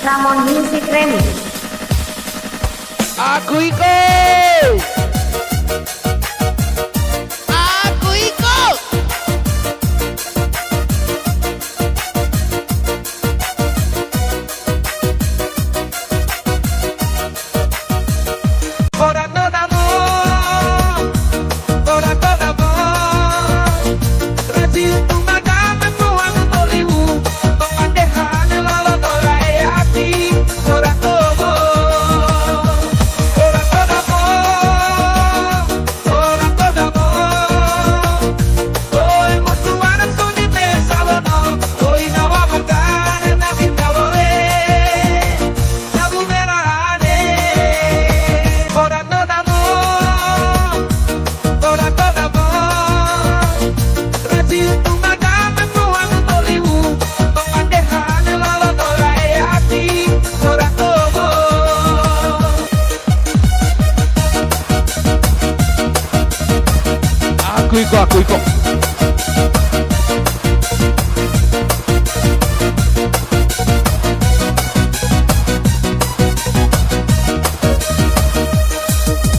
Ramon Music Remix. Aku ikut. Aku ikut. Ora todo amor, ora todo amor. Brasil tu magame voando no Hollywood, toma dejane la lodora e aqui, ora todo. Ora todo amor, ora todo amor. Oi moçuara tu de pensava não, oi não va bacana na vida volé, na bumerane. Ora todo amor, ora todo amor. Brasil tu magame voando no Hollywood, toma dejane la lodora e aqui, ora todo. Aku iko.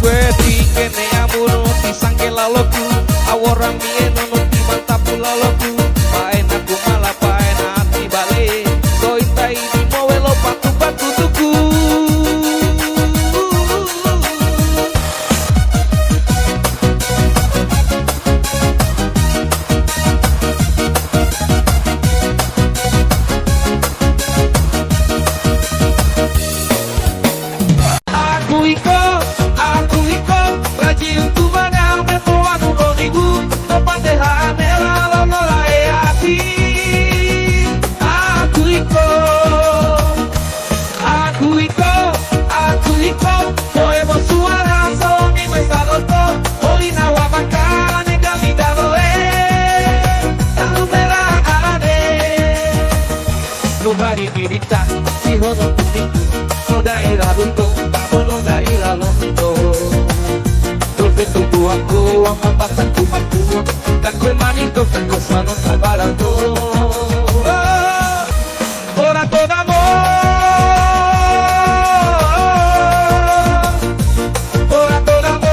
Wedi kene amuro pisang ke laloku, aworang mieno no timanta pulaloku, paen aku malah paen hati bale, sointai di mowelo patu tuku. Aku iko, Brasil tu magame voando no Hollywood, toma dejane la lodora e aqui. Aku iko, moemos sua razão e mais adotou, hoje não há bacana e gamita doe, tá no melane. Nobody grita, si rono bonito, no daerah luto, no daerah luto. Dove tudo aku, ang bataku aku, tako manito, tako sano trabalhando. Ora todo amor, ora todo amor.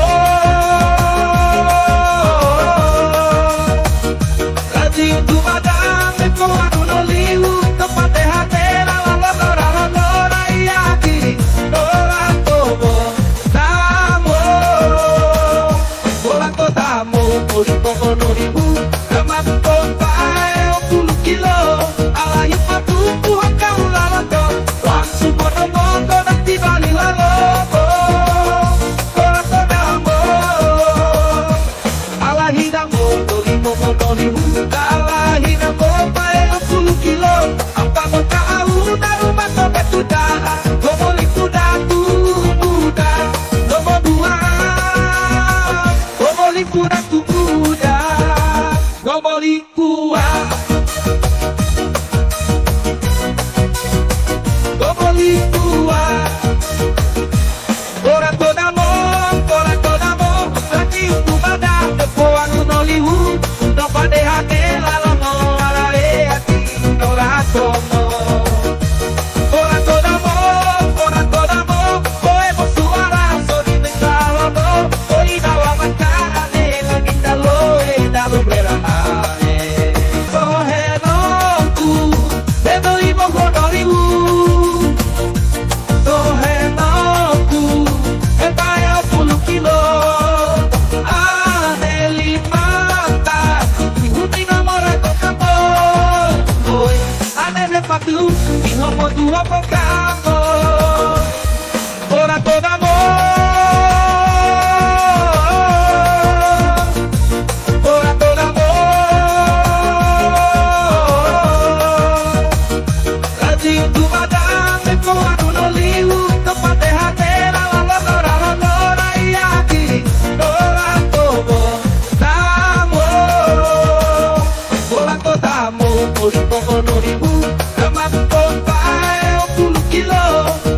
Brasil tu madame, voando no Hollywood, toma derradeira, la lodora e aqui, ora todo amor, ora todo amor, hoje como no Hollywood, ama pompa é o pulo quilo, ala e patu, porra, carro lá logo, laço mono mono, da tivali lá logo, ora todo amor, ala rida mono, limo mono Hollywood, ala rida pompa é o pulo quilo, apago carro, da uma toca tuda, como licuda, tudo, como doar, como licuda, tudo, como licuda. Como limpua, ora todo amor, aqui tu mandar, depois no Hollywood, não pode deixar ela lá não, ela é aqui, não dá como. Ora todo amor, foi sua razão de pensar amor, foi na lava cara nela, que tá loe, da lubrera. Correndo, dedo e morro no Hollywood. Torrenoku, vai ao pulo quilo. Ele mata, o que namora com amor. Oi, a neve fatu, e romo do apocamo. Ora todo amor, ora todo amor. Brasil do madame, voando no Hollywood, toma derradeira, la lodora e aqui, ora todo amor, ora todo amor, hoje como no Hollywood, ama pompa é o pulo quilo,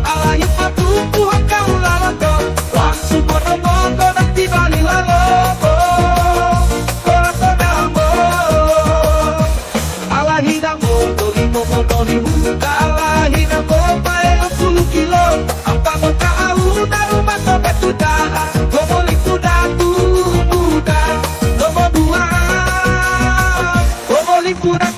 ala e patu, porra, carro lá logo, laço mono mono, da tivali lá logo, ora todo amor, ala rida mono, limo mono Hollywood, ala rida pompa é 10 kilo. Apa mau tahu rumah sobek sudah? Nomor sudah muda. Nomor 2 Nomor lipunan